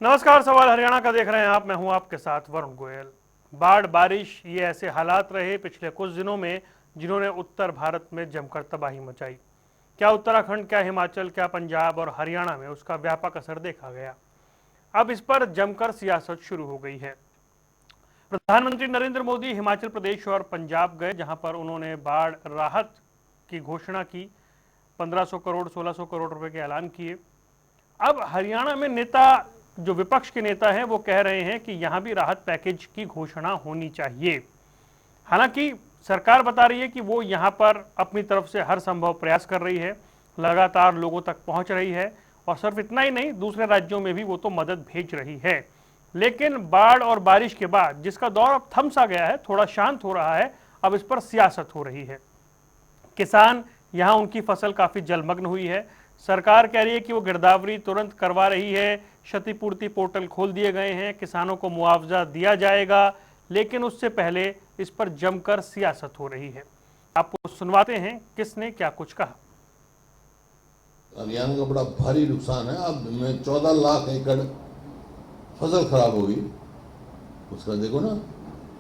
नमस्कार, सवाल हरियाणा का देख रहे हैं आप। मैं हूं आपके साथ वरुण गोयल। बाढ़, बारिश, ये ऐसे हालात रहे पिछले कुछ दिनों में जिन्होंने उत्तर भारत में जमकर तबाही मचाई। क्या उत्तराखंड, क्या हिमाचल, क्या पंजाब और हरियाणा में उसका व्यापक असर देखा गया। अब इस पर जमकर सियासत शुरू हो गई है। प्रधानमंत्री नरेंद्र मोदी हिमाचल प्रदेश और पंजाब गए, जहां पर उन्होंने बाढ़ राहत की घोषणा की। 1500 करोड़ 1600 करोड़ रुपए के ऐलान किए। अब हरियाणा में नेता, जो विपक्ष के नेता हैं, वो कह रहे हैं कि यहां भी राहत पैकेज की घोषणा होनी चाहिए। हालांकि सरकार बता रही है कि वो यहां पर अपनी तरफ से हर संभव प्रयास कर रही है, लगातार लोगों तक पहुंच रही है, और सिर्फ इतना ही नहीं, दूसरे राज्यों में भी वो तो मदद भेज रही है। लेकिन बाढ़ और बारिश के बाद जिसका दौर अब थम सा गया है, थोड़ा शांत हो रहा है, अब इस पर सियासत हो रही है। किसान, यहां उनकी फसल काफी जलमग्न हुई है। सरकार कह रही है कि वो गिरदावरी तुरंत करवा रही है, क्षतिपूर्ति पोर्टल खोल दिए गए हैं, किसानों को मुआवजा दिया जाएगा। लेकिन उससे पहले इस पर जमकर सियासत हो रही है। आपको सुनवाते हैं किसने क्या कुछ कहा। हरियाणा का बड़ा भारी नुकसान है। अब में 14 लाख एकड़ फसल खराब होगी। उसका देखो ना,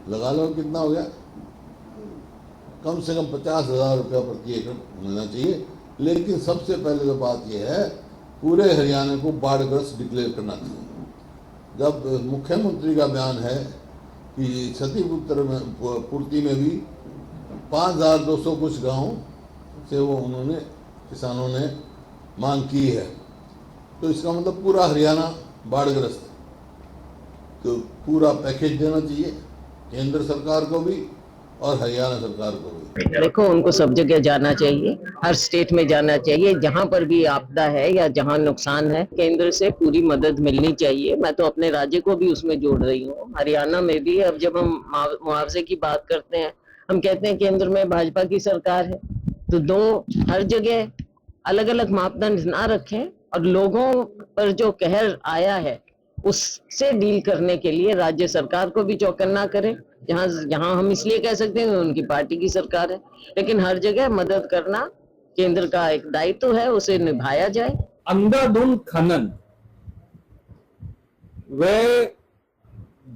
लगा लो कितना हो गया। कम से कम 50,000 रुपया प्रति एकड़ मिलना चाहिए। लेकिन सबसे पहले तो बात यह है, पूरे हरियाणा को बाढ़ग्रस्त डिक्लेयर करना चाहिए। जब मुख्यमंत्री का बयान है कि क्षतिपूर्ति में भी 5,200 कुछ गांव से वो उन्होंने, किसानों ने मांग की है, तो इसका मतलब पूरा हरियाणा बाढ़ग्रस्त। तो पूरा पैकेज देना चाहिए केंद्र सरकार को भी और हरियाणा सरकार को भी। देखो, उनको सब जगह जाना चाहिए, हर स्टेट में जाना चाहिए। जहां पर भी आपदा है या जहां नुकसान है, केंद्र से पूरी मदद मिलनी चाहिए। मैं तो अपने राज्य को भी उसमें जोड़ रही हूँ। हरियाणा में भी अब जब हम मुआवजे की बात करते हैं, हम कहते हैं केंद्र में भाजपा की सरकार है, तो दो हर जगह अलग अलग मापदंड ना रखें और लोगों पर जो कहर आया है उससे डील करने के लिए राज्य सरकार को भी चौकन्ना करें। जहां जहां हम इसलिए कह सकते हैं उनकी पार्टी की सरकार है, लेकिन हर जगह मदद करना केंद्र का एक दायित्व है, उसे निभाया जाए। अंधाधुंध खनन व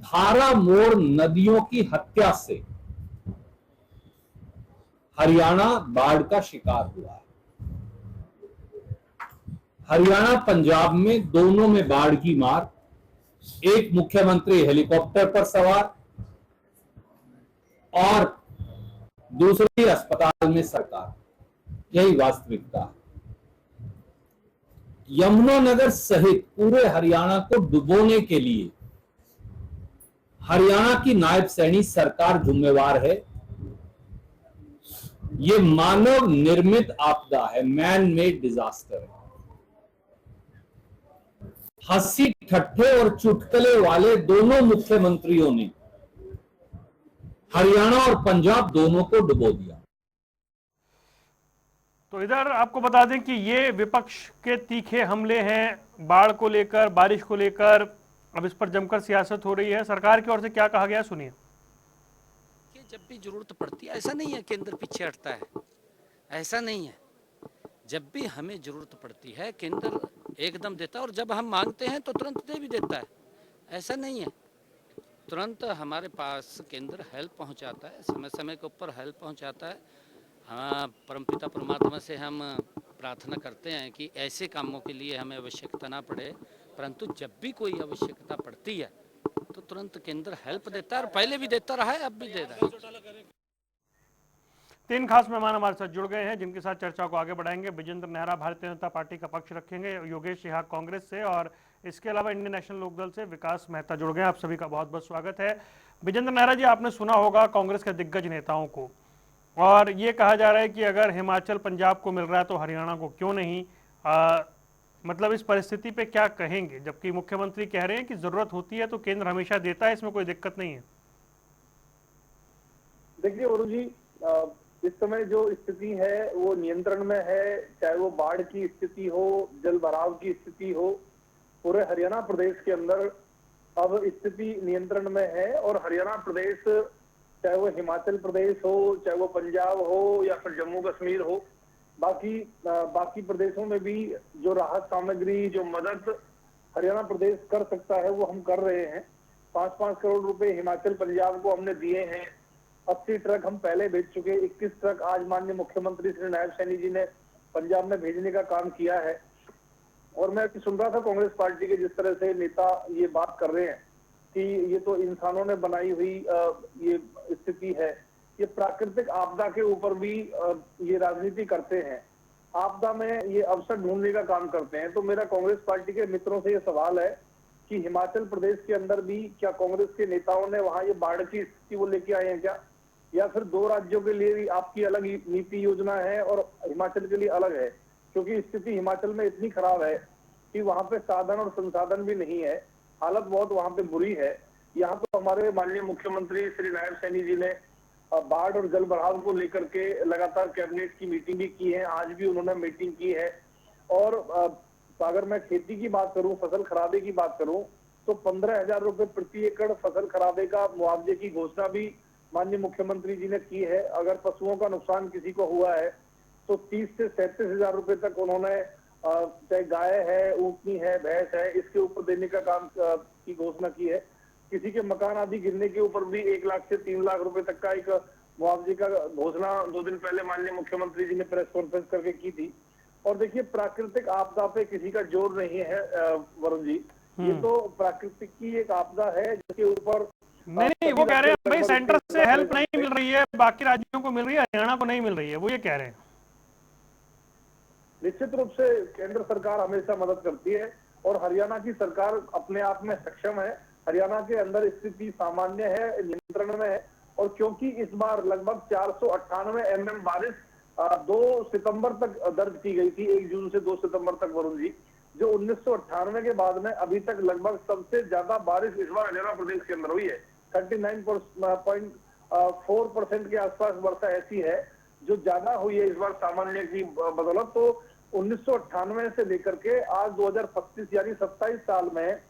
धारा मोड़ नदियों की हत्या से हरियाणा बाढ़ का शिकार हुआ है। हरियाणा पंजाब में दोनों में बाढ़ की मार, एक मुख्यमंत्री हेलीकॉप्टर पर सवार और दूसरी अस्पताल में सरकार। यही वास्तविकता है। यमुनानगर सहित पूरे हरियाणा को डुबोने के लिए हरियाणा की नायब सैनी सरकार जिम्मेवार है। ये मानव निर्मित आपदा है, मैन मेड डिजास्टर है। हंसी ठट्ठे और चुटकुले वाले दोनों मुख्यमंत्रियों ने हरियाणा और पंजाब दोनों को डुबो दिया। तो इधर आपको बता दें कि ये विपक्ष के तीखे हमले हैं बाढ़ को लेकर, बारिश को लेकर। अब इस पर जमकर सियासत हो रही है। सरकार की ओर से क्या कहा गया, सुनिए। कि जब भी जरूरत पड़ती है, ऐसा नहीं है केंद्र पीछे हटता है, ऐसा नहीं है। जब भी हमें जरूरत पड़ती है केंद्र एकदम देता है, और जब हम मांगते हैं तो तुरंत दे भी देता है। ऐसा नहीं है, तुरंत हमारे पास केंद्र हेल्प पहुंचाता है, समय समय के ऊपर हेल्प पहुंचाता है। हाँ, परमपिता परमात्मा से हम प्रार्थना करते हैं कि ऐसे कामों के लिए हमें आवश्यकता ना पड़े, परंतु जब भी कोई आवश्यकता पड़ती है तो तुरंत केंद्र हेल्प देता है, और पहले भी देता रहा है, अब भी दे रहा है। 3 खास मेहमान हमारे साथ जुड़ गए हैं, जिनके साथ चर्चा को आगे बढ़ाएंगे। विजेंद्र नेहरा भारतीय जनता पार्टी का पक्ष रखेंगे, योगेश सिहाग कांग्रेस से, और इसके अलावा इंडियन नेशनल लोकदल से विकास मेहता जुड़ गए। आप सभी का बहुत बहुत स्वागत है। विजेंद्र नेहरा जी, आपने सुना होगा कांग्रेस के दिग्गज नेताओं को, और ये कहा जा रहा है कि अगर हिमाचल पंजाब को मिल रहा है तो हरियाणा को क्यों नहीं। मतलब इस परिस्थिति पे क्या कहेंगे, जबकि मुख्यमंत्री कह रहे हैं कि जरूरत होती है तो केंद्र हमेशा देता है, इसमें कोई दिक्कत नहीं है। देखिए वरुण जी, इस समय जो स्थिति है वो नियंत्रण में है। चाहे वो बाढ़ की स्थिति हो, जल भराव की स्थिति हो, पूरे हरियाणा प्रदेश के अंदर अब स्थिति नियंत्रण में है। और हरियाणा प्रदेश, चाहे वो हिमाचल प्रदेश हो, चाहे वो पंजाब हो या फिर जम्मू कश्मीर हो, बाकी प्रदेशों में भी जो राहत सामग्री, जो मदद हरियाणा प्रदेश कर सकता है वो हम कर रहे हैं। 5-5 करोड़ रुपए हिमाचल पंजाब को हमने दिए हैं। 80 ट्रक हम पहले भेज चुके, 21 ट्रक आज माननीय मुख्यमंत्री श्री नायब सैनी जी ने पंजाब में भेजने का काम किया है। और मैं सुन रहा था कांग्रेस पार्टी के जिस तरह से नेता ये बात कर रहे हैं कि ये तो इंसानों ने बनाई हुई ये स्थिति है, ये प्राकृतिक आपदा के ऊपर भी ये राजनीति करते हैं, आपदा में ये अवसर ढूंढने का काम करते हैं। तो मेरा कांग्रेस पार्टी के मित्रों से ये सवाल है कि हिमाचल प्रदेश के अंदर भी क्या कांग्रेस के नेताओं ने वहां ये बाढ़ की स्थिति वो लेके आए हैं क्या, या फिर 2 राज्यों के लिए भी आपकी अलग नीति योजना है और हिमाचल के लिए अलग है? क्योंकि स्थिति हिमाचल में इतनी खराब है कि वहां पे साधन और संसाधन भी नहीं है, हालत बहुत वहां पे बुरी है। यहाँ तो हमारे माननीय मुख्यमंत्री श्री नायब सैनी जी ने बाढ़ और जल भराव को लेकर के लगातार कैबिनेट की मीटिंग भी की है, आज भी उन्होंने मीटिंग की है। और अगर मैं खेती की बात करूं, फसल खराबे की बात करूं, तो 15,000 रुपए प्रति एकड़ फसल खराबे का मुआवजे की घोषणा भी माननीय मुख्यमंत्री जी ने की है। अगर पशुओं का नुकसान किसी को हुआ है तो 30 से 37,000 रुपए तक उन्होंने चाहे गाय है, ऊँटनी है, भैंस है, इसके ऊपर देने का काम की घोषणा की है। किसी के मकान आदि गिरने के ऊपर भी 1 लाख से 3 लाख रुपए तक का एक मुआवजे का घोषणा 2 दिन पहले माननीय मुख्यमंत्री जी ने प्रेस कॉन्फ्रेंस करके की थी। और देखिए, प्राकृतिक आपदा पे किसी का जोर नहीं है वरुण जी, ये तो प्राकृतिक की एक आपदा है जिसके ऊपर नहीं, वो कह रहे हैं भाई सेंटर से हेल्प नहीं मिल रही है, बाकी राज्यों को मिल रही है, हरियाणा को नहीं मिल रही है, वो ये कह रहे हैं। निश्चित रूप से केंद्र सरकार हमेशा मदद करती है और हरियाणा की सरकार अपने आप में सक्षम है। हरियाणा के अंदर स्थिति सामान्य है, नियंत्रण में है। और क्योंकि इस बार लगभग 498 mm बारिश 2 सितंबर तक दर्ज की गई थी, 1 जून से 2 सितंबर तक वरुण जी, जो 1998 के बाद में अभी तक लगभग सबसे ज्यादा बारिश इस बार हरियाणा प्रदेश के अंदर हुई है। 39.4% के आसपास वर्षा ऐसी है जो ज्यादा हुई है इस बार सामान्य की बदौलत। तो 1998 से लेकर के आज 2025 यानी 27 साल में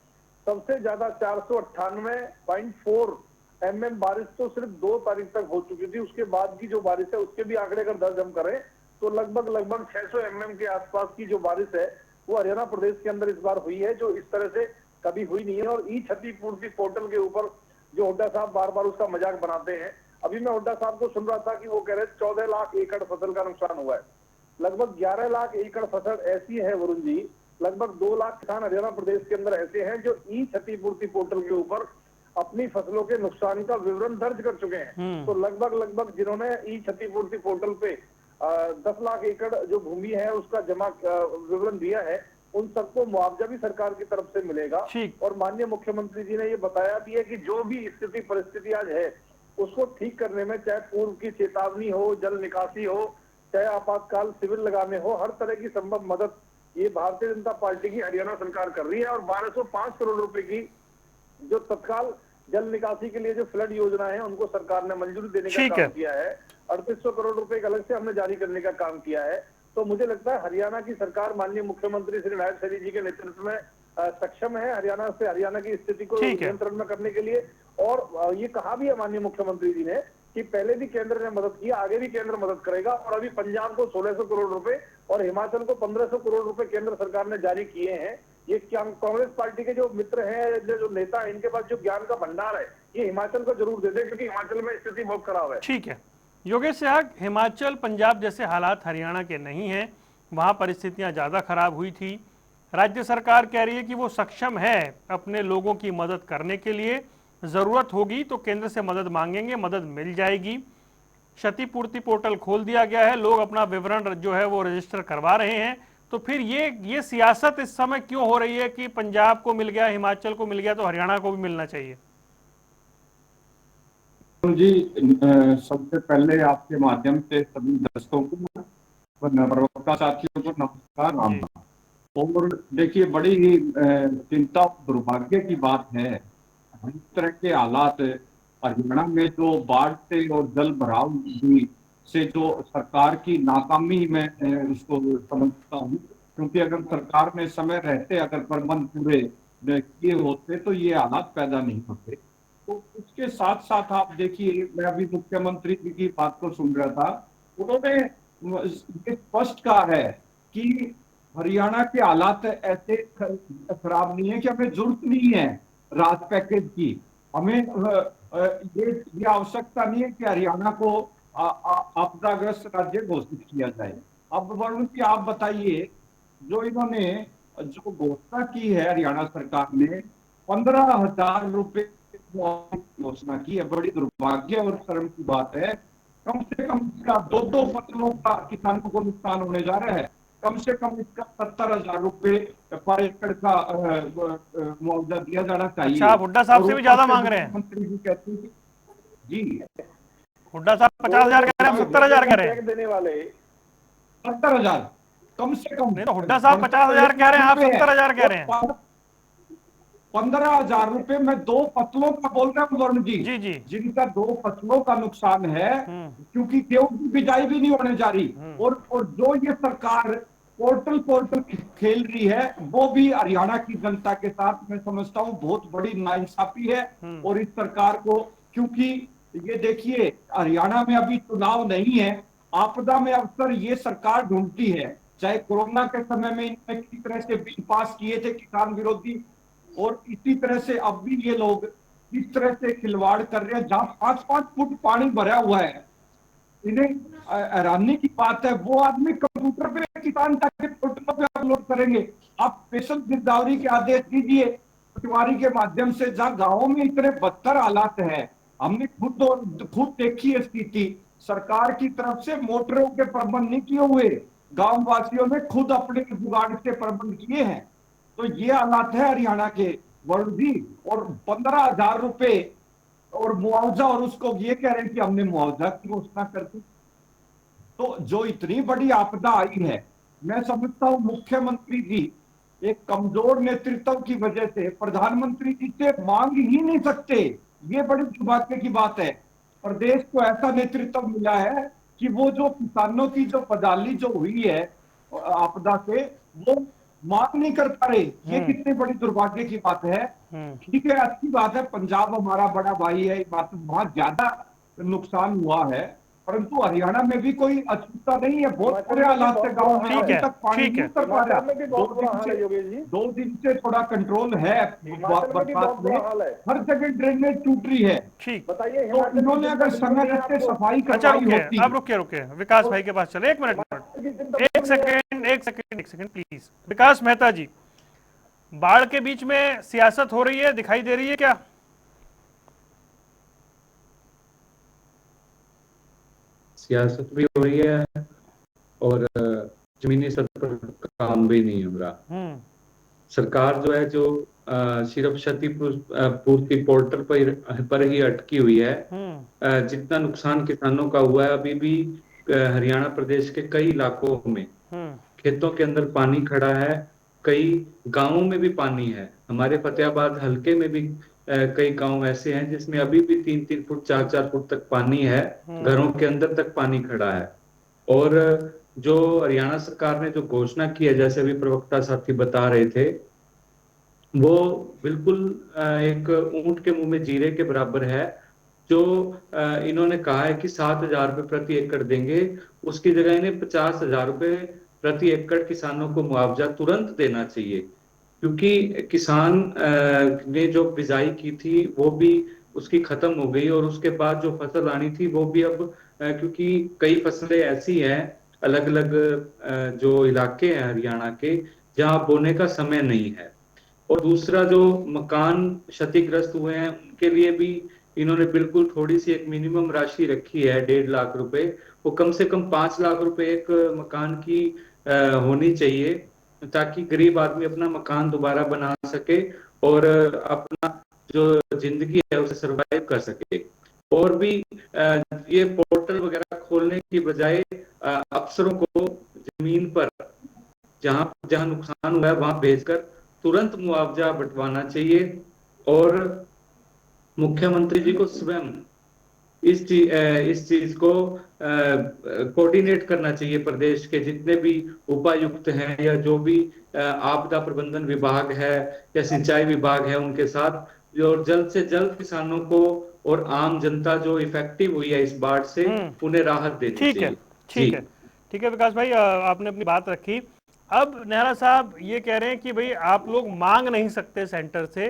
सबसे ज्यादा 498.4 mm बारिश तो सिर्फ 2 तारीख तक हो चुकी थी। उसके बाद की जो बारिश है उसके भी आंकड़े अगर दर्ज हम करें तो लगभग 600 mm के आसपास की जो बारिश है वो हरियाणा प्रदेश के अंदर इस बार हुई है, जो इस तरह से कभी हुई नहीं है। और ई क्षतिपूर्ति पोर्टल के ऊपर जो हुड्डा साहब बार बार उसका मजाक बनाते हैं, अभी मैं हुड्डा साहब को सुन रहा था कि वो कह रहे 14 लाख एकड़ फसल का नुकसान हुआ है। लगभग 11 लाख एकड़ फसल ऐसी है वरुण जी, लगभग 2 लाख किसान हरियाणा प्रदेश के अंदर ऐसे हैं जो ई क्षतिपूर्ति पोर्टल के ऊपर अपनी फसलों के नुकसान का विवरण दर्ज कर चुके हैं। तो लगभग जिन्होंने ई क्षतिपूर्ति पोर्टल पे 10 लाख एकड़ जो भूमि है उसका जमा विवरण दिया है, उन सबको मुआवजा भी सरकार की तरफ से मिलेगा। और माननीय मुख्यमंत्री जी ने ये बताया भी है कि जो भी स्थिति परिस्थिति आज है उसको ठीक करने में, चाहे पूर्व की चेतावनी हो, जल निकासी हो, चाहे आपातकाल शिविर लगाने हो, हर तरह की संभव मदद ये भारतीय जनता पार्टी की हरियाणा सरकार कर रही है। और 1205 करोड़ रुपए की जो तत्काल जल निकासी के लिए जो फ्लड योजना है उनको सरकार ने मंजूरी देने का काम किया है। 3800 करोड़ रुपए अलग से हमने जारी करने का काम किया है। तो मुझे लगता है हरियाणा की सरकार माननीय मुख्यमंत्री श्री नायब सैनी जी के नेतृत्व में सक्षम है हरियाणा की स्थिति को नियंत्रण में करने के लिए। और ये कहा भी है माननीय मुख्यमंत्री जी ने कि पहले भी केंद्र ने मदद की, आगे भी केंद्र मदद करेगा। और अभी पंजाब को 1600 करोड़ रुपए और हिमाचल को 1500 करोड़ रुपए केंद्र सरकार ने जारी किए हैं। ये कांग्रेस पार्टी के जो मित्र हैं, जो नेता हैं, इनके पास जो ज्ञान का भंडार है ये हिमाचल को जरूर दे दे, क्योंकि हिमाचल में स्थिति बहुत खराब है। ठीक है योगेश सहग, हिमाचल पंजाब जैसे हालात हरियाणा के नहीं हैं, वहां परिस्थितियां ज्यादा खराब हुई थी। राज्य सरकार कह रही है कि वो सक्षम है अपने लोगों की मदद करने के लिए, जरूरत होगी तो केंद्र से मदद मांगेंगे, मदद मिल जाएगी। क्षतिपूर्ति पोर्टल खोल दिया गया है, लोग अपना विवरण जो है वो रजिस्टर करवा रहे हैं। तो फिर ये सियासत इस समय क्यों हो रही है कि पंजाब को मिल गया, हिमाचल को मिल गया तो हरियाणा को भी मिलना चाहिए? जी, सबसे पहले आपके माध्यम से सभी दर्शकों को, प्रवक्ता साथियों को नमस्कार, राम राम। और देखिए, बड़ी ही चिंता दुर्भाग्य की बात है, इस तरह के हालात हरियाणा में जो बाढ़ से और जल भराव से जो सरकार की नाकामी में उसको समझता हूँ। क्योंकि अगर सरकार ने समय रहते अगर प्रबंध पूरे किए होते तो ये हालात पैदा नहीं होते। तो उसके साथ साथ आप देखिए, मैं अभी मुख्यमंत्री जी की बात को सुन रहा था, उन्होंने स्पष्ट कहा है कि हरियाणा के हालात ऐसे खराब नहीं है कि हमें जरूरत नहीं है राहत पैकेज की। हमें ये आवश्यकता नहीं है कि हरियाणा को आपदाग्रस्त राज्य घोषित किया जाए। अब वरुण जी आप बताइए, जो इन्होंने जो घोषणा की है हरियाणा सरकार ने 15,000 रुपए घोषणा की है, बड़ी दुर्भाग्य और शर्म की बात है। कम से कम इसका दो फसलों का किसानों को नुकसान होने जा रहा है। कम से कम इसका 70,000 रुपए पर एकड़ का मुआवजा दिया जाना चाहिए। अच्छा, आप हुड्डा साहब से भी ज्यादा मांग रहे हैं? मंत्री जी कहते हैं जी, हुड्डा साहब 50,000 कह रहे हैं, 70,000 कह रहे हैं। देने वाले 70,000 कम से कम। नहीं तो हुड्डा साहब 50,000 कह रहे हैं, आप 70,000 कह रहे हैं। 15,000 रुपए में 2 फसलों का बोल रहा हूँ वरुण जी, जी जी। जिनका 2 फसलों का नुकसान है, क्योंकि गेहूं की बिजाई भी नहीं होने जा रही। और जो ये सरकार पोर्टल खेल रही है, वो भी हरियाणा की जनता के साथ मैं समझता हूँ बहुत बड़ी नाइंसाफी है। और इस सरकार को, क्योंकि ये देखिए हरियाणा में अभी चुनाव नहीं है, आपदा में अवसर ये सरकार ढूंढती है। चाहे कोरोना के समय में इन्होंने किसी तरह से बिल पास किए थे किसान विरोधी, और इसी तरह से अब भी ये लोग इस तरह से खिलवाड़ कर रहे हैं। जहां 5-5 फुट पानी भरा हुआ है, इन्हें हैरानी की बात है वो आदमी कंप्यूटर पे किसान के पोर्टल पे अपलोड करेंगे। आप स्पेशल गिरदावरी के आदेश दीजिए पटवारी के माध्यम से, जहां गांवों में इतने बदतर हालात है। हमने खुद देखी है स्थिति। सरकार की तरफ से मोटरों के प्रबंध नहीं किए हुए, गांव वासियों ने खुद अपने जुगाड़ से प्रबंध किए हैं। तो ये हालात है हरियाणा के वरुण जी। और 15,000 रुपए और मुआवजा, और उसको ये कह रहे हैं कि हमने मुआवजा की घोषणा कर दी। तो जो इतनी बड़ी आपदा आई है, मैं समझता हूं मुख्यमंत्री जी एक कमजोर नेतृत्व की वजह से प्रधानमंत्री जी से मांग ही नहीं सकते। ये बड़ी दुर्भाग्य की बात है। प्रदेश को ऐसा नेतृत्व मिला है कि वो जो किसानों की जो पदाली जो हुई है आपदा से, वो मांग नहीं कर पा रहे। ये कितनी बड़ी दुर्भाग्य की बात है। ठीक है, अच्छी बात है, पंजाब हमारा बड़ा भाई है, बात वहां ज्यादा नुकसान हुआ है, परंतु हरियाणा में भी कोई अछूता नहीं है। बहुत बुरे हालात है गाँव में, अभी तक पानी नहीं उतर पा रहा। 2 दिन से थोड़ा कंट्रोल है बरसात में, हर जगह ड्रेनेज टूट रही है। बताइए, तो इन्होंने अगर समय रहते सफाई करवाई होती। अब रुकिए विकास भाई के पास चले, एक मिनट, एक सेकंड प्लीज। विकास मेहता जी, बाढ़ के बीच में सियासत हो रही है, दिखाई दे रही है क्या? सियासत भी हो रही है और जमीनी स्तर पर काम भी नहीं हो रहा। सरकार जो है, जो सिर्फ क्षतिपूर्ति पोर्टल पर ही अटकी हुई है। जितना नुकसान किसानों का हुआ है, अभी भी हरियाणा प्रदेश के कई इलाकों में खेतों के अंदर पानी खड़ा है, कई गांवों में भी पानी है। हमारे फतेहाबाद हलके में भी कई गांव ऐसे हैं जिसमें अभी भी 3-3 फुट 4-4 फुट तक पानी है, घरों के अंदर तक पानी खड़ा है। और जो हरियाणा सरकार ने जो घोषणा की है, जैसे अभी प्रवक्ता साथी बता रहे थे, वो बिल्कुल एक ऊंट के मुंह में जीरे के बराबर है। जो इन्होंने कहा है कि 7,000 रुपए प्रति एकड़ देंगे, उसकी जगह इन्हें 50,000 रुपए प्रति एकड़ किसानों को मुआवजा तुरंत देना चाहिए। क्योंकि किसान ने जो बिजाई की थी वो भी उसकी खत्म हो गई, और उसके बाद जो फसल आनी थी वो भी अब, क्योंकि कई फसलें ऐसी हैं, अलग अलग जो इलाके हैं हरियाणा के, जहां बोने का समय नहीं है। और दूसरा, जो मकान क्षतिग्रस्त हुए हैं उनके लिए भी इन्होंने बिल्कुल थोड़ी सी एक मिनिमम राशि रखी है, 1.5 लाख रुपए। वो कम से कम 5 लाख रुपए एक मकान की होनी चाहिए, ताकि गरीब आदमी अपना मकान दोबारा बना सके और अपना जो जिंदगी है उसे सरवाइव कर सके। और भी ये पोर्टल वगैरह खोलने की बजाय अफसरों को जमीन पर जहां नुकसान हुआ है वहां भेजकर तुरंत मुआवजा बंटवाना चाहिए। और मुख्यमंत्री जी को स्वयं इस चीज को कोऑर्डिनेट करना चाहिए। प्रदेश के जितने भी उपायुक्त हैं या जो भी आपदा प्रबंधन विभाग है या सिंचाई विभाग है, उनके साथ जो जल्द से जल्द किसानों को और आम जनता जो इफेक्टिव हुई है इस बाढ़ से, उन्हें राहत देनी चाहिए। ठीक है विकास भाई, आपने अपनी बात रखी। अब नेहरा साहब ये कह रहे हैं कि भाई आप लोग मांग नहीं सकते सेंटर से,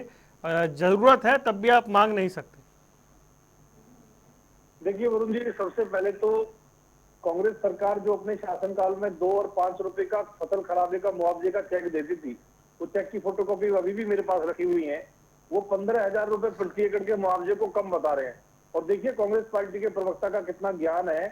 जरूरत है तब भी आप मांग नहीं सकते। देखिए वरुण जी, सबसे पहले तो कांग्रेस सरकार जो अपने शासनकाल में 2 और 5 रुपए का फसल खराबे का मुआवजे का चेक देती थी, वो चेक की फोटोकॉपी अभी भी मेरे पास रखी हुई है। वो 15,000 रुपए प्रति एकड़ के मुआवजे को कम बता रहे हैं। और देखिए कांग्रेस पार्टी के प्रवक्ता का कितना ज्ञान है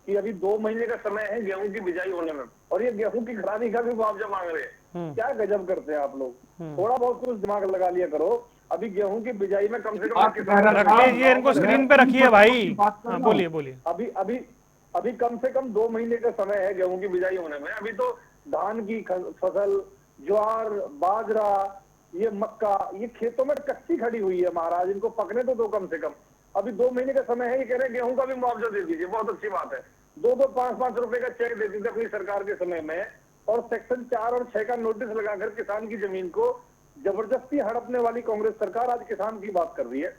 कि अभी 2 महीने का समय है गेहूं की बिजाई होने में, और ये गेहूं की खराबी का भी मुआवजा मांग रहे हैं। क्या गजब करते हैं आप लोग। थोड़ा बहुत कुछ दिमाग लगा लिया करो। अभी गेहूं की बिजाई में कम से कम रख लीजिए, इनको स्क्रीन पे रखिए भाई। हाँ, बोलिए बोलिए। अभी कम से कम 2 महीने का समय है गेहूं की बिजाई होने में। अभी तो धान की फसल, ज्वार, बाजरा, ये मक्का, ये खेतों में कच्ची खड़ी हुई है महाराज, इनको पकने तो दो कम से कम। अभी 2 महीने का समय है, ये कह रहे हैं गेहूं का भी मुआवजा दे दीजिए। बहुत अच्छी बात है। 2-2, 5-5 रुपए का चेक देती थी अपनी सरकार के समय में, और सेक्शन 4 और 6 का नोटिस लगाकर किसान की जमीन को जबरदस्ती हड़पने वाली कांग्रेस सरकार आज किसान की बात कर रही है।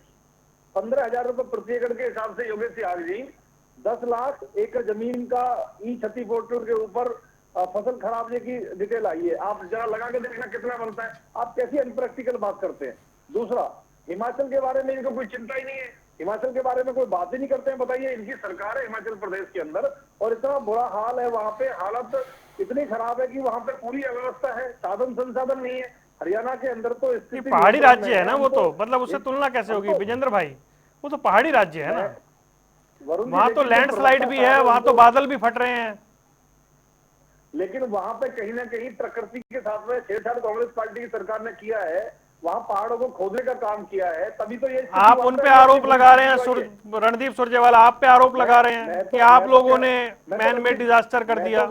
15,000 रुपए प्रति एकड़ के हिसाब से योगेश सियाग जी 10 लाख एकड़ जमीन का ई क्षति पोर्टल के ऊपर फसल खराबे की डिटेल आई है। आप जरा लगा के देखना कितना बनता है। आप कैसी अनप्रैक्टिकल बात करते हैं। दूसरा, हिमाचल के बारे में इनको कोई चिंता ही नहीं है, हिमाचल के बारे में कोई बात ही नहीं करते हैं। बताइए, इनकी सरकार है हिमाचल प्रदेश के अंदर, और इतना बुरा हाल है वहां पे, हालत इतनी खराब है कि वहां पे पूरी अव्यवस्था है, साधन संसाधन नहीं है। हरियाणा के अंदर तो स्थिति पहाड़ी राज्य है ना वो तो, मतलब उससे तुलना कैसे होगी विजेंद्र भाई, वो तो पहाड़ी राज्य है ना, वहां तो लैंडस्लाइड भी है, वहां तो बादल भी फट रहे हैं। लेकिन वहां पे कहीं ना कहीं प्रकृति के साथ में छेड़छाड़ कांग्रेस पार्टी की सरकार ने किया है। वहां पहाड़ों को खोदने का काम किया है, तभी तो ये आप उन पे आरोप लगा रहे हैं। रणदीप सुरजेवाला आप पे आरोप लगा रहे हैं कि आप लोगों ने मैन मेड डिजास्टर कर दिया।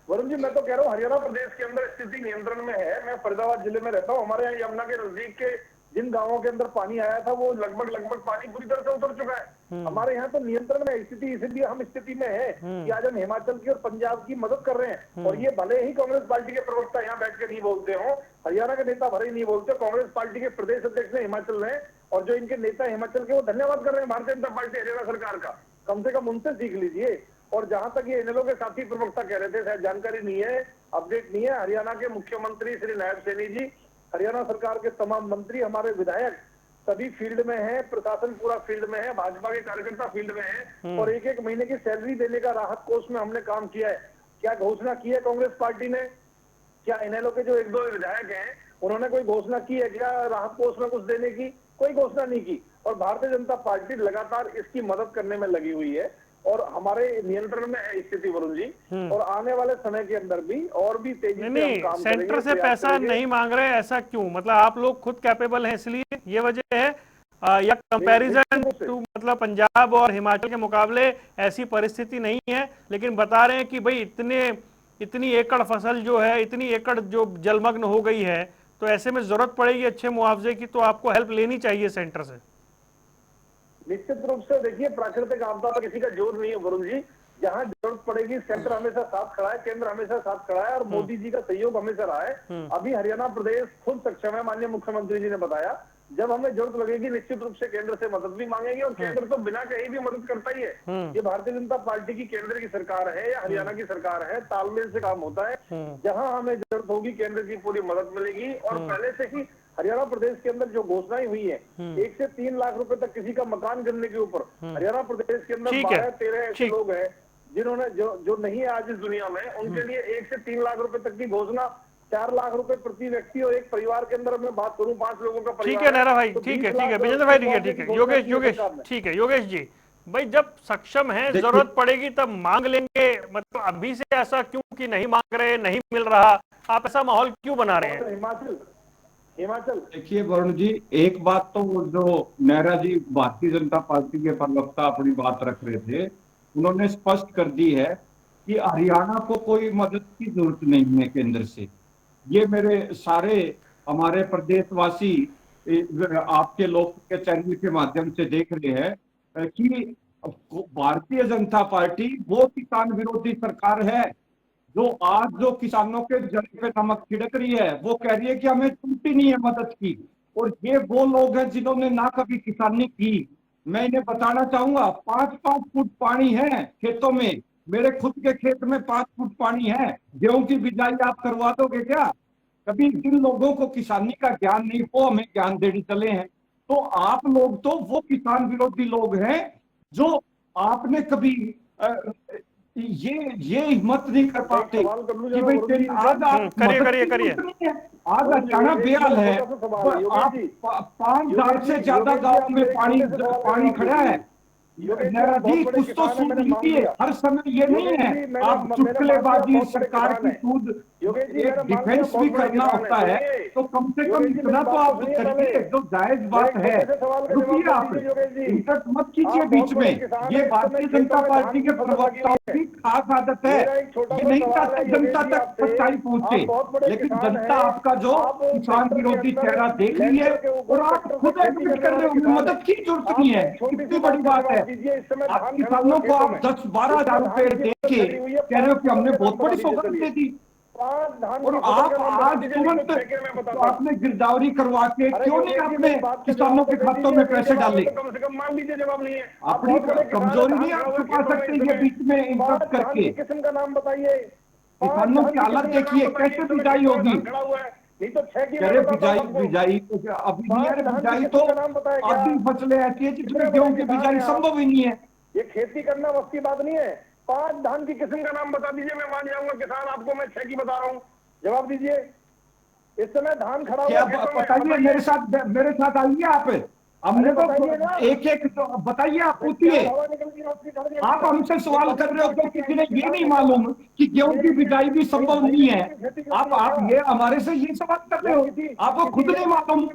वरुण जी, मैं तो कह रहा हूँ हरियाणा प्रदेश के अंदर स्थिति नियंत्रण में है। मैं फरीदाबाद जिले में रहता हूँ। हमारे यहाँ यमुना के नजदीक के जिन गांवों के अंदर पानी आया था, वो लगभग पानी पूरी तरह से उतर चुका है। हमारे यहाँ तो नियंत्रण में स्थिति, इसीलिए हम स्थिति में है कि आज हम हिमाचल की और पंजाब की मदद कर रहे हैं। और ये भले ही कांग्रेस पार्टी के प्रवक्ता यहाँ बैठ के नहीं बोलते हो, हरियाणा के नेता भले ही नहीं बोलते, कांग्रेस पार्टी के प्रदेश अध्यक्ष ने हिमाचल में, और जो इनके नेता हिमाचल के, वो धन्यवाद कर रहे हैं भारतीय जनता पार्टी हरियाणा सरकार का। कम से कम उनसे सीख लीजिए। और जहां तक ये इनेलो के साथी प्रवक्ता कह रहे थे, शायद जानकारी नहीं है, अपडेट नहीं है, हरियाणा के मुख्यमंत्री श्री नायब सैनी जी, हरियाणा सरकार के तमाम मंत्री, हमारे विधायक सभी फील्ड में हैं, प्रशासन पूरा फील्ड में है, भाजपा के कार्यकर्ता फील्ड में हैं, और 1-1 महीने की सैलरी देने का राहत कोष में हमने काम किया है। क्या घोषणा की है कांग्रेस पार्टी ने? क्या इनेलो के जो 1-2 विधायक हैं, उन्होंने कोई घोषणा की है क्या राहत कोष में कुछ देने की? कोई घोषणा नहीं की। और भारतीय जनता पार्टी लगातार इसकी मदद करने में लगी हुई है, और हमारे नियंत्रण में है स्थिति वरुण जी। और आने वाले समय के अंदर भी और भी तेजी से हम काम करेंगे। सेंटर से पैसा नहीं मांग रहे, ऐसा क्यों? मतलब आप लोग खुद कैपेबल हैं इसलिए ये वजह है, या कंपैरिजन टू मतलब पंजाब और हिमाचल के मुकाबले ऐसी परिस्थिति नहीं है, लेकिन बता रहे हैं कि भाई इतनी एकड़ फसल जो है, इतनी एकड़ जो जलमग्न हो गई है, तो ऐसे में जरूरत पड़ेगी अच्छे मुआवजे की, तो आपको हेल्प लेनी चाहिए सेंटर से। निश्चित रूप से देखिए, प्राकृतिक आपदा पर किसी का जोर नहीं है वरुण जी। जहां जरूरत पड़ेगी सेंटर हमेशा साथ खड़ा है, केंद्र हमेशा साथ खड़ा है, और मोदी जी का सहयोग हमेशा रहा है। अभी हरियाणा प्रदेश खुद सक्षम है, माननीय मुख्यमंत्री जी ने बताया, जब हमें जरूरत लगेगी निश्चित रूप से केंद्र से मदद भी मांगेंगे, और केंद्र तो बिना कहीं भी मदद करता ही है। ये भारतीय जनता पार्टी की केंद्र की सरकार है या हरियाणा की सरकार है, तालमेल से काम होता है। जहां हमें जरूरत होगी केंद्र की पूरी मदद मिलेगी। और पहले से ही हरियाणा प्रदेश के अंदर जो घोषणाएं हुई है, 1 से 3 लाख रुपए तक किसी का मकान गिरने के ऊपर, हरियाणा प्रदेश के अंदर 12-13 ऐसे लोग हैं जिन्होंने जो नहीं है आज इस दुनिया में, उनके लिए 1 से 3 लाख रुपए तक की घोषणा, 4 लाख रुपए प्रति व्यक्ति, और एक परिवार के अंदर मैं बात करूं 5 लोगों का परिवार। ठीक है नेहरा भाई, ठीक है विजेंद्र भाई, ठीक है योगेश, ठीक है योगेश जी, भाई जब सक्षम है, जरूरत पड़ेगी तब मांग लेंगे। मतलब अभी से ऐसा क्यों कि नहीं मांग रहे, नहीं मिल रहा, आप ऐसा माहौल क्यों बना रहे हैं? हिमाचल देखिए वरुण जी, एक बात तो जो नेहरा जी भारतीय जनता पार्टी के प्रवक्ता अपनी बात रख रहे थे, उन्होंने स्पष्ट कर दी है कि हरियाणा को कोई मदद की जरूरत नहीं है केंद्र से। ये मेरे सारे हमारे प्रदेशवासी आपके लोक के चैनल के माध्यम से देख रहे हैं कि भारतीय जनता पार्टी वो किसान विरोधी सरकार है जो आज जो किसानों के जल पे नमक छिड़क रही है। वो कह रही है कि हमें छूटी नहीं है मदद की, और ये वो लोग हैं जिन्होंने ना कभी किसानी की। मैं इन्हें बताना चाहूंगा, 5-5 फुट पानी है खेतों में, मेरे खुद के खेत में 5 फुट पानी है, गेहूं की बिजाई आप करवा दोगे क्या? कभी जिन लोगों को किसानी का ज्ञान नहीं, वो हमें ज्ञान देने चले हैं। तो आप लोग तो वो किसान विरोधी लोग हैं जो आपने कभी ये हिम्मत नहीं कर पाते कि भाई आज आप करिए मदद करिए की करिए। जरूरत नहीं है। आज हरियाणा बेहाल है, आप 5,000 से ज्यादा गांव में पानी खड़ा है। नैरा जी कुछ तो सूद लीजिए, हर समय ये नहीं है आप चुटकुलेबाजी सरकार की सूद, एक डिफेंस भी करना होता है तो कम से कम इतना तो आप करिए जो जायज बात है। रुकिए, आप इंटरप्ट मत कीजिए बीच में। ये भारतीय जनता पार्टी के प्रवक्ताओं की खास आदत है, ये नहीं चाहते जनता तक सच्चाई पहुंचे, लेकिन जनता आपका जो किसान विरोधी चेहरा देख रही है और आप खुद एडमिट कर रहे हो, मदद की जरूरत नहीं है। कितनी बड़ी बात है, आप किसानों को आप 10-12 हजार रुपए दे के कह रहे हो कि हमने बहुत बड़ी सौगात दे दी, और आप आज तुरंत आपने गिरदावरी करवा के क्यों नहीं आपने किसानों के खातों में पैसे डाले? कम से कम मान लीजिए जवाब नहीं है। अपनी कमजोरी नहीं आप छुपा सकते ये बीच में इंटरप्ट करके। किस्म का नाम बताइए, किसानों की हालत देखिए कैसे बिजाई होगी। नहीं तो 6 की कह रहे बिजाई अभी नहीं है, बिजाई तो आधी फसलें ऐसी है जिसमें गेहूं की बिजाई संभव ही नहीं है। ये खेती करना बस की बात नहीं है। 5 धान की किस्म का नाम बता दीजिए, मैं मान जाऊंगा किसान आपको, मैं 6 की बता रहा हूँ, जवाब दीजिए। इस समय धान खड़ा हुआ है, बताइए मेरे साथ आइए आप, हमने तो एक एक बताइए, आप पूछिए। आप हमसे सवाल कर रहे हो तो किसी ने ये नहीं मालूम कि गेहूं की बिजाई भी संभव नहीं है। आप ये हमारे से ये सवाल कर रहे हो, आपको खुद नहीं मालूम।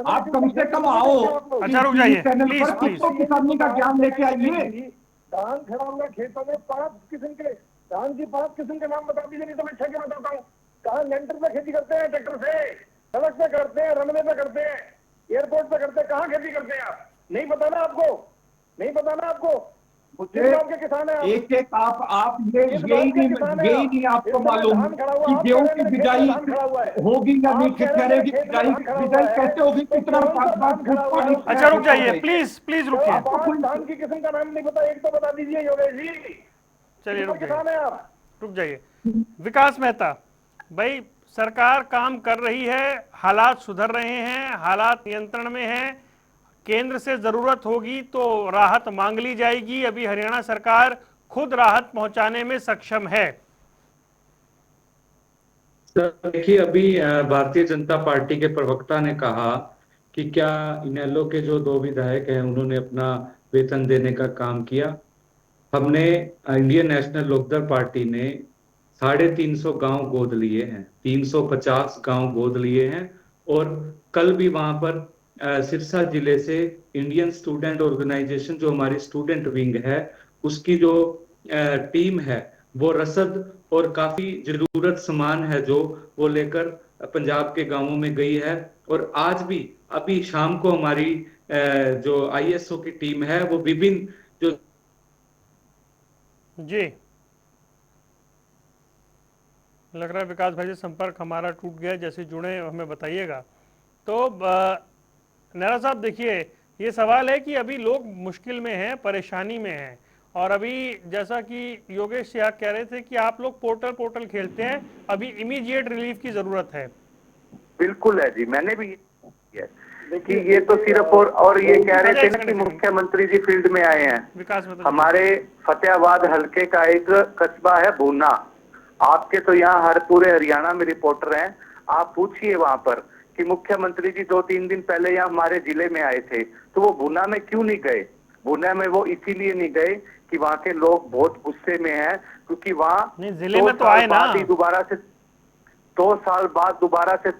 आप कम से कम आओ, अच्छा रुक जाइए चैनल पर कुछ तो किसानी का ज्ञान लेके आइए। धान खड़ा हुआ खेतों में 5 किस्म के धान की 5 किस्म के नाम बता दीजिए, नहीं तो मैं 6 के बताता हूँ। कहाँ लेंटर पे खेती करते हैं, ट्रैक्टर से, सड़क पे करते हैं, रनवे पे करते हैं, एयरपोर्ट पे करते हैं, कहाँ खेती करते हैं आप? नहीं पता ना आपको, नहीं पता ना आपको। मुझे एक एक आप ये यही नहीं आपको मालूम कि गेहूं की बिजाई होगी या नहीं, कह रहे कि बिजाई कैसे होगी, कितना 5-5 फुट पानी। अच्छा रुक जाइए, प्लीज रुकिए। आपको धान की किस्म का नाम नहीं पता, एक तो बता दीजिए योगेश जी। चलिए रुक जाइए। आप विकास मेहता भाई, सरकार काम कर रही है, हालात सुधर रहे हैं, हालात नियंत्रण में हैं, केंद्र से जरूरत होगी तो राहत मांग ली जाएगी। अभी हरियाणा सरकार खुद राहत पहुंचाने में सक्षम है। सर देखिए, अभी भारतीय जनता पार्टी के प्रवक्ता ने कहा कि क्या इनेलो के जो 2 विधायक हैं उन्होंने अपना वेतन देने का काम किया। हमने इंडियन नेशनल लोकदल पार्टी ने 350 गांव गोद लिए हैं, 350 गांव गोद लिए हैं, और कल भी वहां पर सिरसा जिले से इंडियन स्टूडेंट ऑर्गेनाइजेशन, जो हमारी स्टूडेंट विंग है, उसकी जो टीम है वो रसद और काफी जरूरत सामान है जो वो लेकर पंजाब के गांवों में गई है। और आज भी अभी शाम को हमारी जो ISO की टीम है वो विभिन्न जो जी लग रहा है विकास भाई से संपर्क हमारा टूट गया, जैसे जुड़े हमें बताइएगा। तो नैरा साहब देखिए, ये सवाल है कि अभी लोग मुश्किल में हैं, परेशानी में हैं, और अभी जैसा कि योगेश याग कह रहे थे कि आप लोग पोर्टल खेलते हैं, अभी इमीडिएट रिलीफ की जरूरत है। बिल्कुल है जी, मैंने भी देखिए ये तो सिर्फ और ये कह रहे थे ना कि मुख्यमंत्री जी फील्ड में आए हैं। विकास में हमारे फतेहाबाद हल्के का एक कस्बा है भूना, आपके तो यहाँ हर पूरे हरियाणा में रिपोर्टर हैं, आप पूछिए वहां पर कि मुख्यमंत्री जी 2-3 दिन पहले यहाँ हमारे जिले में आए थे, तो वो भूना में क्यों नहीं गए? भूना में वो इसीलिए नहीं गए कि वहाँ के लोग बहुत गुस्से में हैं, क्योंकि वहाँ जिले में तो आए ना, दोबारा से 2 साल बाद दोबारा से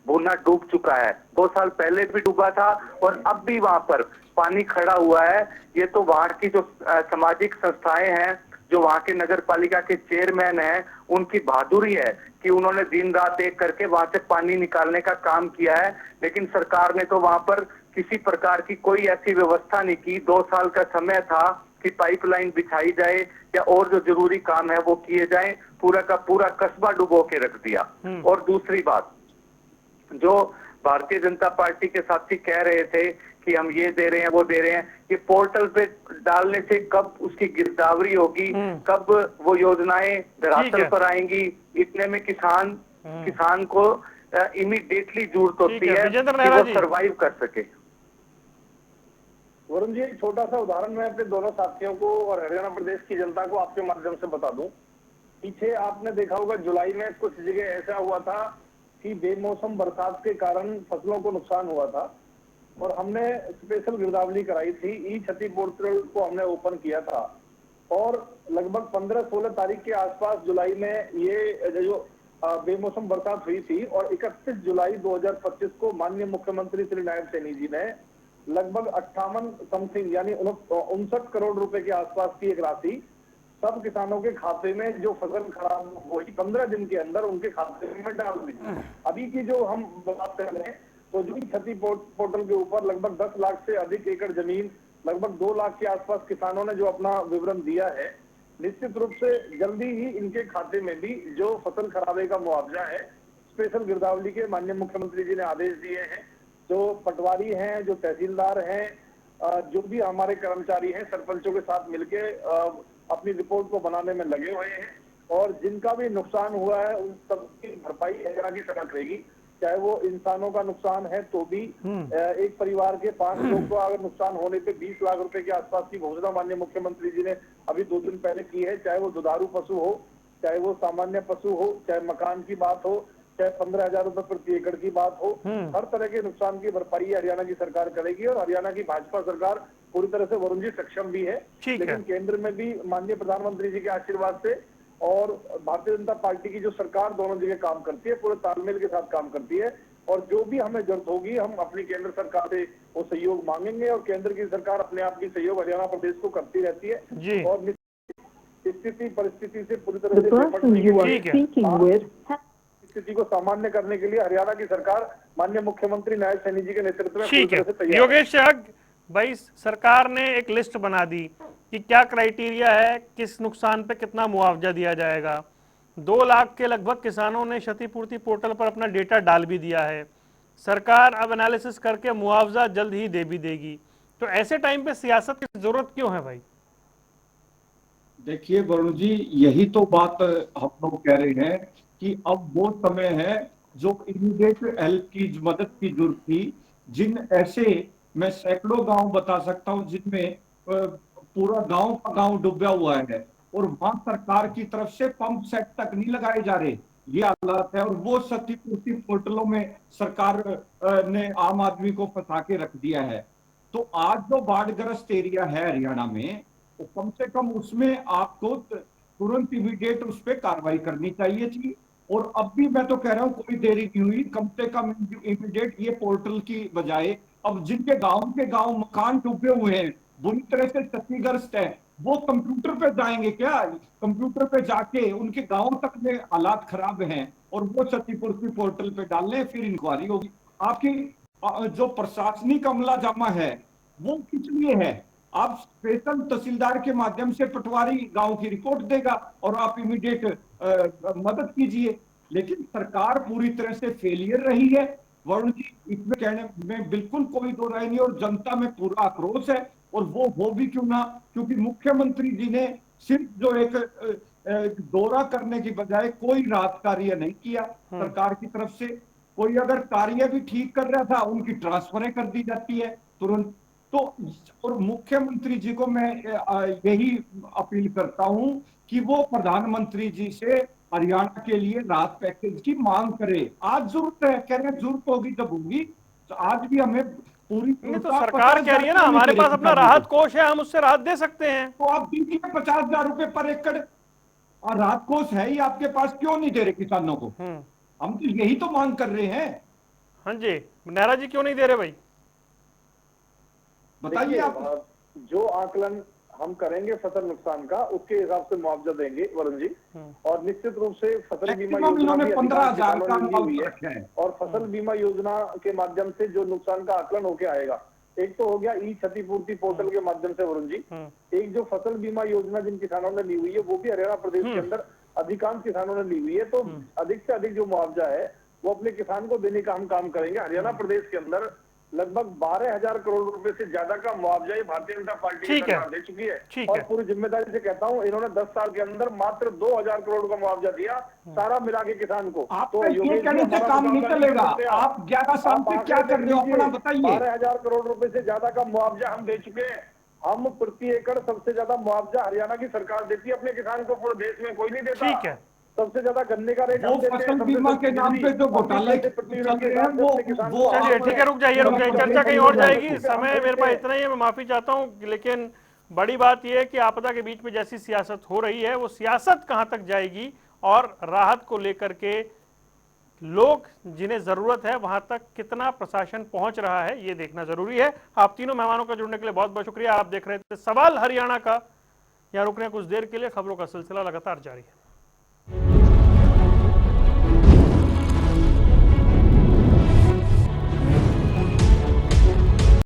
भूना डूब चुका है। 2 साल पहले भी डूबा था और अब भी वहां पर पानी खड़ा हुआ है। ये तो वहां की जो सामाजिक संस्थाएं हैं, जो वहां के नगर पालिका के चेयरमैन हैं, उनकी बहादुरी है कि उन्होंने दिन रात एक करके वहां से पानी निकालने का काम किया है। लेकिन सरकार ने तो वहां पर किसी प्रकार की कोई ऐसी व्यवस्था नहीं की। 2 साल का समय था कि पाइपलाइन बिछाई जाए या और जो जरूरी काम है वो किए जाए, पूरा का पूरा कस्बा डुबो के रख दिया। और दूसरी बात, जो भारतीय जनता पार्टी के साथी कह रहे थे कि हम ये दे रहे हैं वो दे रहे हैं। ये पोर्टल पे डालने से कब उसकी गिरदावरी होगी, कब वो योजनाएं धरातल पर आएंगी, इतने में किसान को इमीडिएटली जरूरत होती है कि वो सरवाइव कर सके। वरुण जी, एक छोटा सा उदाहरण मैं अपने दोनों साथियों को और हरियाणा प्रदेश की जनता को आपके माध्यम से बता दूं। पीछे आपने देखा होगा जुलाई में कुछ जगह ऐसा हुआ था कि बेमौसम बरसात के कारण फसलों को नुकसान हुआ था और हमने स्पेशल गिरदावरी कराई थी। ई क्षति पोर्टल को हमने ओपन किया था और लगभग 15-16 तारीख के आसपास जुलाई में ये जो बेमौसम बरसात हुई थी और 31 जुलाई 2025 को माननीय मुख्यमंत्री श्री नायब सैनी जी ने लगभग 58 समथिंग यानी 59 करोड़ रुपए के आसपास की एक राशि सब किसानों के खाते में जो फसल खराब हुई 15 दिन के अंदर उनके खाते में डाल दी। अभी की जो हम बात कर रहे हैं तो जो क्षति पोर्टल के ऊपर लगभग 10 लाख से अधिक एकड़ जमीन, लगभग 2 लाख के आसपास किसानों ने जो अपना विवरण दिया है, निश्चित रूप से जल्दी ही इनके खाते में भी जो फसल खराबे का मुआवजा है स्पेशल गिरदावरी के माननीय मुख्यमंत्री जी ने आदेश दिए हैं। जो पटवारी हैं, जो तहसीलदार हैं, जो भी हमारे कर्मचारी हैं, सरपंचों के साथ मिलके अपनी रिपोर्ट को बनाने में लगे हुए हैं और जिनका भी नुकसान हुआ है उन सबकी भरपाई हरियाणा की सरकार करेगी। चाहे वो इंसानों का नुकसान है तो भी एक परिवार के 5 लोग को अगर नुकसान होने पे 20 लाख रुपए के आसपास की घोषणा माननीय मुख्यमंत्री जी ने अभी 2 दिन पहले की है। चाहे वो दुधारू पशु हो, चाहे वो सामान्य पशु हो, चाहे मकान की बात हो, चाहे 15,000 रुपए प्रति एकड़ की बात हो, हर तरह के नुकसान की भरपाई हरियाणा की सरकार करेगी और हरियाणा की भाजपा सरकार पूरी तरह से वरुण जी सक्षम भी है। लेकिन केंद्र में भी माननीय प्रधानमंत्री जी के आशीर्वाद से और भारतीय जनता पार्टी की जो सरकार दोनों जगह काम करती है, पूरे तालमेल के साथ काम करती है और जो भी हमें जरूरत होगी हम अपनी केंद्र सरकार से वो सहयोग मांगेंगे और केंद्र की सरकार अपने आप की सहयोग हरियाणा प्रदेश को करती रहती है और स्थिति परिस्थिति से पूरी तरह से स्थिति को सामान्य करने के लिए हरियाणा की सरकार माननीय मुख्यमंत्री नायब सैनी जी के नेतृत्व में पूरी तरह से तैयार है। योगेश चहग भाई, सरकार ने एक लिस्ट बना दी कि क्या क्राइटेरिया है, किस नुकसान पे कितना मुआवजा दिया जाएगा। 2 लाख के लगभग किसानों ने क्षतिपूर्ति पोर्टल पर अपना डेटा डाल भी दिया है। सरकार अब एनालिसिस करके मुआवजा जल्द ही दे भी देगी। तो ऐसे टाइम पे सियासत की जरूरत क्यों है भाई? देखिए वरुण जी, यही तो बात हम लोग कह रहे हैं कि अब वो समय है जो इमीडिएट हेल्प की मदद की जरूरत थी। जिन ऐसे मैं सैकड़ों गांव बता सकता हूं जिनमें पूरा गांव का गांव डूबा हुआ है और वहां सरकार की तरफ से पंप सेट तक नहीं लगाए जा रहे, ये हालात है। और वो क्षतिपूर्ति पोर्टलों में सरकार ने आम आदमी को फंसा के रख दिया है। तो आज जो बाढ़ग्रस्त एरिया है हरियाणा में, तो कम से कम उसमें आपको तुरंत इमीडिएट उस पर कार्रवाई करनी चाहिए थी। और अब भी मैं तो कह रहा हूं कोई देरी नहीं हुई, कम से कम इमीडिएट ये पोर्टल की बजाय अब जिनके गांव मकान डूबे हुए हैं, बुरी तरह से क्षतिग्रस्त है, वो कंप्यूटर पे जाएंगे क्या? कंप्यूटर पे जाके उनके गांव तक में हालात खराब हैं और वो क्षतिपूर्ति पोर्टल पे डाल लें, फिर इंक्वायरी होगी। आपकी जो प्रशासनिक अमला जामा है वो किस लिए है? आप स्पेशल तहसीलदार के माध्यम से पटवारी गांव की रिपोर्ट देगा और आप इमीडिएट मदद कीजिए। लेकिन सरकार पूरी तरह से फेलियर रही है वरुण जी, इसमें कहने में बिल्कुल कोई दो राय नहीं और जनता में पूरा आक्रोश है। और वो हो भी क्यों ना, क्योंकि मुख्यमंत्री जी ने सिर्फ जो एक दौरा करने की बजाय कोई राहत कार्य नहीं किया सरकार की तरफ से। कोई अगर कार्य भी ठीक कर रहा था उनकी ट्रांसफरें कर दी जाती है तुरंत। तो और मुख्यमंत्री जी को मैं यही अपील करता हूं कि वो प्रधानमंत्री जी से हरियाणा के लिए राहत पैकेज की मांग करे। आज जरूरत है, कह रहे हैं जरूरत होगी जब होगी, तो आज भी हमें पूरी तो सरकार कह रही है ना हमारे पास अपना राहत कोष है, हम उससे राहत दे सकते हैं। तो आप दीजिए 50,000 रुपए पर एकड़ और राहत कोष है ही आपके पास, क्यों नहीं दे रहे किसानों को? हम तो यही तो मांग कर रहे हैं। हाँ जी, नेहरा जी क्यों नहीं दे रहे भाई? बताइए आप। जो आकलन हम करेंगे फसल नुकसान का उसके हिसाब से मुआवजा देंगे वरुण जी। और निश्चित रूप से फसल बीमा योजना भी 15,000 का हुई है और फसल बीमा योजना के माध्यम से जो नुकसान का आकलन होके आएगा, एक तो हो गया ई क्षतिपूर्ति पोर्टल के माध्यम से वरुण जी। एक जो फसल बीमा योजना जिन किसानों ने ली हुई है वो भी हरियाणा प्रदेश के अंदर अधिकांश किसानों ने ली हुई है। तो अधिक से अधिक जो मुआवजा है वो अपने किसान को देने का हम काम करेंगे। हरियाणा प्रदेश के अंदर लगभग 12,000 करोड़ रुपए से ज्यादा का मुआवजा ये भारतीय जनता पार्टी की ठीक है। सरकार दे चुकी है। ठीक और है। पूरी जिम्मेदारी से कहता हूँ, इन्होंने 10 साल के अंदर मात्र 2,000 करोड़ का मुआवजा दिया, सारा मिला के किसान को। आपका ये कहने से काम नहीं चलेगा। आप 11 साल से क्या कर रहे हो अपना बताइए। 12,000 करोड़ रुपए से ज्यादा का मुआवजा हम दे चुके हैं। हम प्रति एकड़ सबसे ज्यादा मुआवजा हरियाणा की सरकार देती है अपने किसान को, पूरे देश में कोई नहीं देता। ठीक है। सबसे ज्यादा गन्ने का रेट हम देते हैं। फसल बीमा के नाम पे जो घोटाले चल रहे हैं वो चलिए ठीक है, रुक जाइए चर्चा कहीं और जाएगी। समय मेरे पास इतना ही है, मैं माफी चाहता हूँ, लेकिन बड़ी बात यह है कि आपदा के बीच में जैसी सियासत हो रही है वो सियासत कहां तक जाएगी और राहत को लेकर के लोग जिन्हें जरूरत है वहां तक कितना प्रशासन पहुंच रहा है ये देखना जरूरी है। आप तीनों मेहमानों का जुड़ने के लिए बहुत बहुत शुक्रिया। आप देख रहे थे सवाल हरियाणा का। यहां रुक रहे हैं कुछ देर के लिए, खबरों का सिलसिला लगातार जारी है।